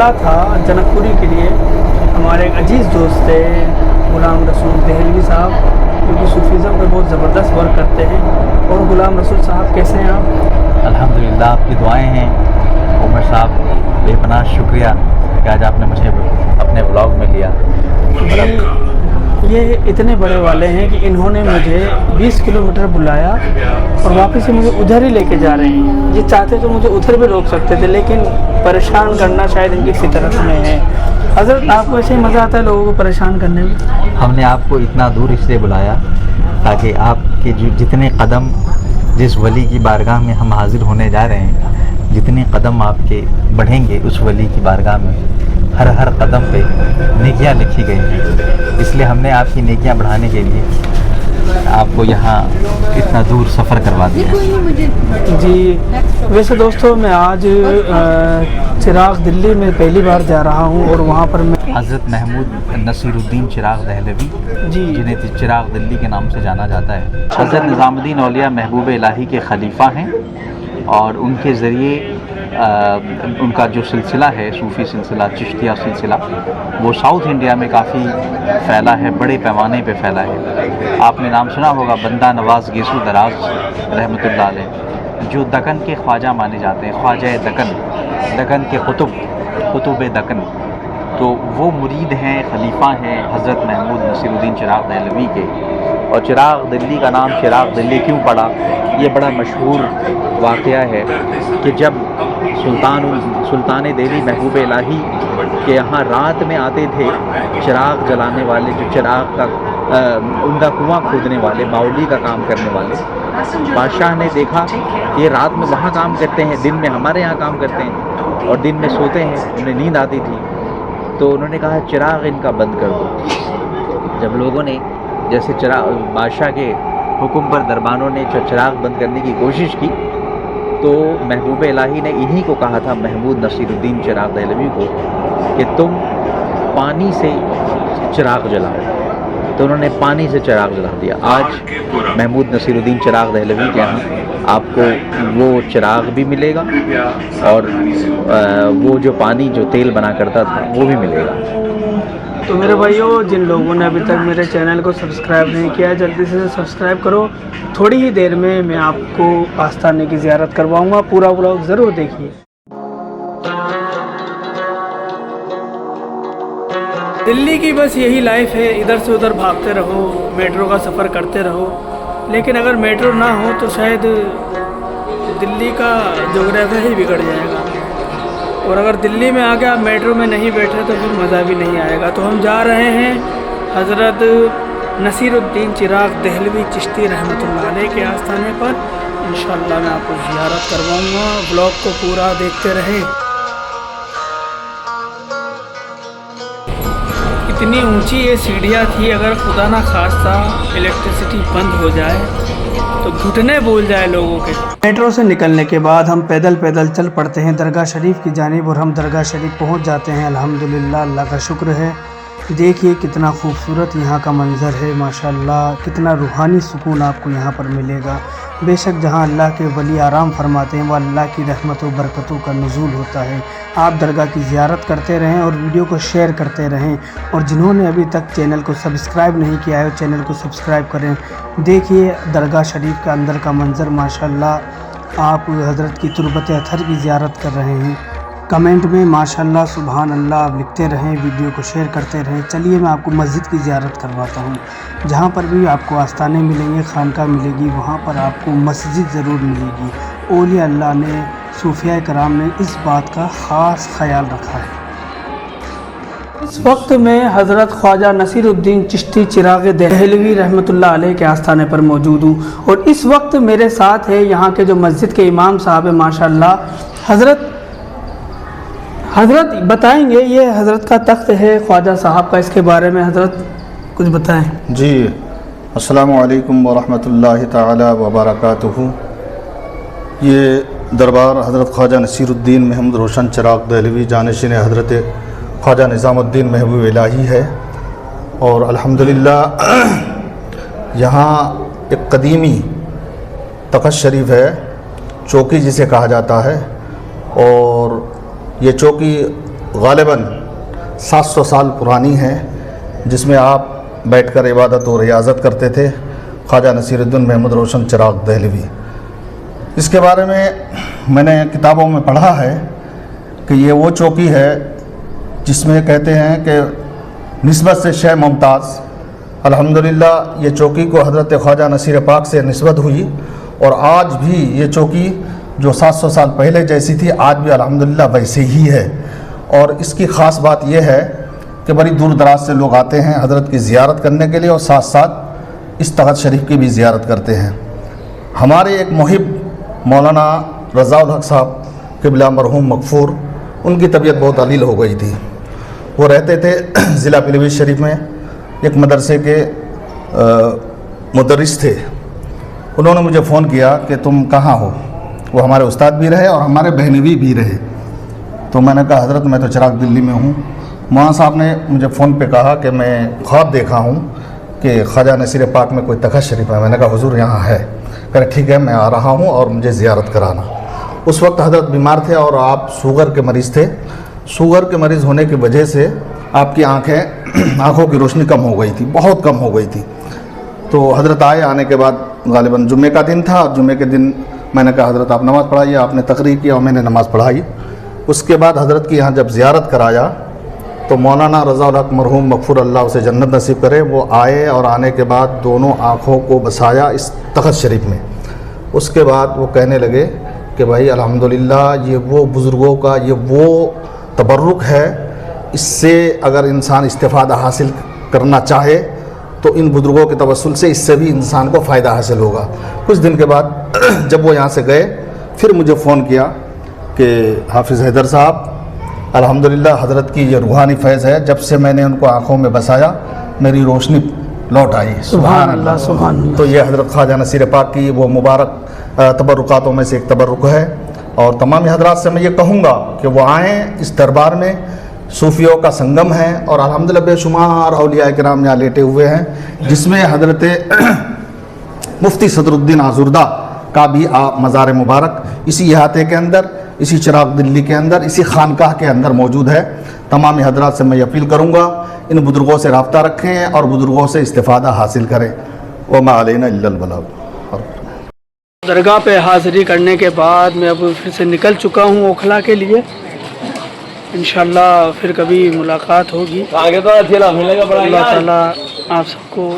نکلا تھا جنک پوری کے لیے، ہمارے ایک عزیز دوست تھے غلام رسول دہلوی صاحب، جو کہ صوفیزم پہ بہت زبردست ورک کرتے ہیں۔ اور غلام رسول صاحب کیسے ہیں آپ؟ الحمدللہ، آپ کی دعائیں ہیں عمر صاحب، بے پناہ شکریہ کہ آج آپ نے مجھے اپنے بلاگ میں لیا۔ جی، یہ اتنے بڑے والے ہیں کہ انہوں نے مجھے 20 کلومیٹر بلایا اور واپس سے مجھے ادھر ہی لے کے جا رہے ہیں۔ یہ چاہتے تو مجھے ادھر بھی روک سکتے تھے، لیکن پریشان کرنا شاید ان کی فطرت میں ہے۔ حضرت آپ کو ایسے ہی مزہ آتا ہے لوگوں کو پریشان کرنے میں؟ ہم نے آپ کو اتنا دور اس لیے بلایا تاکہ آپ کے جتنے قدم جس ولی کی بارگاہ میں ہم حاضر ہونے جا رہے ہیں، جتنے قدم آپ کے بڑھیں گے اس ولی کی بارگاہ میں، ہر قدم پہ نیکیاں لکھی گئی ہیں۔ اس لیے ہم نے آپ کی نیکیاں بڑھانے کے لیے آپ کو یہاں اتنا دور سفر کروا دیا۔ جی، ویسے دوستو میں آج چراغ دلی میں پہلی بار جا رہا ہوں، اور وہاں پر میں حضرت محمود نصیر الدین چراغ دہلوی، جنہیں چراغ دلی کے نام سے جانا جاتا ہے، حضرت نظام الدین اولیاء محبوب الہی کے خلیفہ ہیں، اور ان کے ذریعے ان کا جو سلسلہ ہے صوفی سلسلہ، چشتیہ سلسلہ، وہ ساؤتھ انڈیا میں کافی پھیلا ہے، بڑے پیمانے پہ پھیلا ہے۔ آپ نے نام سنا ہوگا بندہ نواز گیسو دراز رحمۃ اللہ علیہ، جو دکن کے خواجہ مانے جاتے ہیں، خواجہ دکن کے قطب دکن، تو وہ مرید ہیں، خلیفہ ہیں حضرت محمود نصیر الدین چراغ دہلوی کے۔ اور چراغ دلی کا نام چراغ دلی کیوں پڑا؟ یہ بڑا مشہور واقعہ ہے کہ جب سلطان دہلی محبوب الہی کے یہاں رات میں آتے تھے چراغ جلانے والے، جو چراغ کا ان کا کنواں کھودنے والے، باولی کا کام کرنے والے، بادشاہ نے دیکھا کہ یہ رات میں وہاں کام کرتے ہیں، دن میں ہمارے یہاں کام کرتے ہیں، اور دن میں سوتے ہیں، انہیں نیند آتی تھی، تو انہوں نے کہا چراغ ان کا بند کر دو۔ جب لوگوں نے جیسے بادشاہ کے حکم پر دربانوں نے چراغ بند کرنے کی کوشش کی، تو محبوب الہی نے انہی کو کہا تھا، محمود نصیر الدین چراغ دہلوی کو، کہ تم پانی سے چراغ جلاؤ، تو انہوں نے پانی سے چراغ جلا دیا۔ آج محمود نصیر الدین چراغ دہلوی کے یہاں آپ کو وہ چراغ بھی ملے گا، اور وہ جو پانی جو تیل بنا کرتا تھا وہ بھی ملے گا۔ تو میرے بھائیوں، جن لوگوں نے ابھی تک میرے چینل کو سبسکرائب نہیں کیا ہے، جلدی سے سبسکرائب کرو۔ تھوڑی ہی دیر میں آپ کو آستانے کی زیارت کرواؤں گا، پورا بلاگ ضرور دیکھیے۔ دلی کی بس یہی لائف ہے، ادھر سے ادھر بھاگتے رہو، میٹرو کا سفر کرتے رہو، لیکن اگر میٹرو نہ ہو تو شاید دلی کا جغرافیہ ہی بگڑ جائے گا، اور اگر دلی میں آ کے آپ میٹرو میں نہیں بیٹھے تو پھر مزہ بھی نہیں آئے گا۔ تو ہم جا رہے ہیں حضرت نصیر الدین چراغ دہلوی چشتی رحمۃ اللہ علیہ کے آستانے پر۔ انشاءاللہ میں آپ کو زیارت کرواؤں گا، بلاگ کو پورا دیکھتے رہیں۔ اتنی اونچی یہ سیڑھیاں تھی، اگر خدا نہ خواستہ الیکٹریسٹی بند ہو جائے تو گھٹنے بھول جائے لوگوں کے۔ میٹرو سے نکلنے کے بعد ہم پیدل چل پڑتے ہیں درگاہ شریف کی جانب، اور ہم درگاہ شریف پہنچ جاتے ہیں۔ الحمدللہ، اللہ کا شکر ہے۔ دیکھیے کتنا خوبصورت یہاں کا منظر ہے، ماشاءاللہ، کتنا روحانی سکون آپ کو یہاں پر ملے گا۔ بے شک جہاں اللہ کے ولی آرام فرماتے ہیں، وہ اللہ کی رحمت و برکتوں کا نزول ہوتا ہے۔ آپ درگاہ کی زیارت کرتے رہیں اور ویڈیو کو شیئر کرتے رہیں، اور جنہوں نے ابھی تک چینل کو سبسکرائب نہیں کیا ہے چینل کو سبسکرائب کریں۔ دیکھیے درگاہ شریف کے اندر کا منظر، ماشاءاللہ، آپ حضرت کی تربت اطہر کی زیارت کر رہے ہیں۔ کمنٹ میں ماشاءاللہ سبحان اللہ آپ لکھتے رہیں، ویڈیو کو شیئر کرتے رہیں۔ چلیے میں آپ کو مسجد کی زیارت کرواتا ہوں، جہاں پر بھی آپ کو آستانے ملیں گے، خانقاہ ملے گی، وہاں پر آپ کو مسجد ضرور ملے گی۔ اولیاء اللہ نے، صوفیاء کرام نے اس بات کا خاص خیال رکھا ہے۔ اس وقت میں حضرت خواجہ نصیر الدین چشتی چراغ دہلوی رحمۃ اللہ علیہ کے آستانے پر موجود ہوں، اور اس وقت میرے ساتھ ہے یہاں کے جو مسجد کے امام صاحب ہیں، ماشاءاللہ، حضرت بتائیں گے، یہ حضرت کا تخت ہے خواجہ صاحب کا، اس کے بارے میں حضرت کچھ بتائیں۔ جی، السلام علیکم ورحمۃ اللہ تعالی وبرکاتہ۔ یہ دربار حضرت خواجہ نصیر الدین محمد روشن چراغ دہلوی جانشین حضرت خواجہ نظام الدین محبوب الہی ہے، اور الحمدللہ یہاں ایک قدیمی تخت شریف ہے، چوکی جسے کہا جاتا ہے، اور یہ چوکی غالباً 700 سال پرانی ہے، جس میں آپ بیٹھ کر عبادت و ریاضت کرتے تھے، خواجہ نصیر الدین محمود روشن چراغ دہلوی۔ اس کے بارے میں نے کتابوں میں پڑھا ہے کہ یہ وہ چوکی ہے جس میں کہتے ہیں کہ نسبت سے شے ممتاز، الحمدللہ یہ چوکی کو حضرت خواجہ نصیر پاک سے نسبت ہوئی، اور آج بھی یہ چوکی جو 700 سال پہلے جیسی تھی آج بھی الحمدللہ ویسے ہی ہے۔ اور اس کی خاص بات یہ ہے کہ بڑی دور دراز سے لوگ آتے ہیں حضرت کی زیارت کرنے کے لیے، اور ساتھ ساتھ اس تخت شریف کی بھی زیارت کرتے ہیں۔ ہمارے ایک محب مولانا رضا الحق صاحب قبلہ مرحوم مغفور، ان کی طبیعت بہت علیل ہو گئی تھی۔ وہ رہتے تھے ضلع پیلی بھیت شریف میں، ایک مدرسے کے مدرس تھے۔ انہوں نے مجھے فون کیا کہ تم کہاں ہو؟ وہ ہمارے استاد بھی رہے اور ہمارے بہنوی بھی رہے۔ تو میں نے کہا حضرت میں تو چراغ دلی میں ہوں۔ مولانا صاحب نے مجھے فون پہ کہا کہ میں خواب دیکھا ہوں کہ خواجہ نصیر پاک میں کوئی تخت شریف ہے۔ میں نے کہا حضور یہاں ہے۔ کہا ٹھیک ہے میں آ رہا ہوں اور مجھے زیارت کرانا۔ اس وقت حضرت بیمار تھے اور آپ شوگر کے مریض تھے۔ شوگر کے مریض ہونے کی وجہ سے آپ کی آنکھوں کی روشنی کم ہو گئی تھی، بہت کم ہو گئی تھی۔ تو حضرت آنے کے بعد غالباً جمعے کا دن تھا، اور جمعے کے دن میں نے کہا حضرت آپ نماز پڑھائیے۔ آپ نے تقریر کیا اور میں نے نماز پڑھائی۔ اس کے بعد حضرت کی یہاں جب زیارت کرایا تو مولانا رضا الحق مرحوم مغفور اللہ اسے جنت نصیب کرے، وہ آئے اور آنے کے بعد دونوں آنکھوں کو بسایا اس تخت شریف میں۔ اس کے بعد وہ کہنے لگے کہ بھائی الحمدللہ یہ وہ بزرگوں کا یہ وہ تبرک ہے، اس سے اگر انسان استفادہ حاصل کرنا چاہے تو ان بزرگوں کے توسل سے اس سے بھی انسان کو فائدہ حاصل ہوگا۔ کچھ دن کے بعد جب وہ یہاں سے گئے پھر مجھے فون کیا کہ حافظ حیدر صاحب الحمدللہ حضرت کی یہ روحانی فیض ہے، جب سے میں نے ان کو آنکھوں میں بسایا میری روشنی لوٹ آئی۔ سبحان اللہ سبحان اللہ۔ تو یہ حضرت خواجہ نصیر پاک کی وہ مبارک تبرکاتوں میں سے ایک تبرک ہے، اور تمام حضرات سے میں یہ کہوں گا کہ وہ آئیں اس دربار میں۔ صوفیوں کا سنگم ہے اور الحمدللہ بے شمار اولیاء کرام یہاں لیٹے ہوئے ہیں، جس میں حضرت مفتی صدر الدین آزردہ کا بھی مزار مبارک اسی احاطے کے اندر، اسی چراغ دلی کے اندر، اسی خانقاہ کے اندر موجود ہے۔ تمام حضرات سے میں یہ اپیل کروں گا ان بزرگوں سے رابطہ رکھیں اور بزرگوں سے استفادہ حاصل کریں۔ وما علینا الا البلاغ۔ درگاہ پہ حاضری کرنے کے بعد میں اب پھر سے نکل چکا ہوں اوکھلا کے لیے۔ انشاءاللہ پھر کبھی ملاقات ہوگی۔ اللہ تعالیٰ آپ سب کو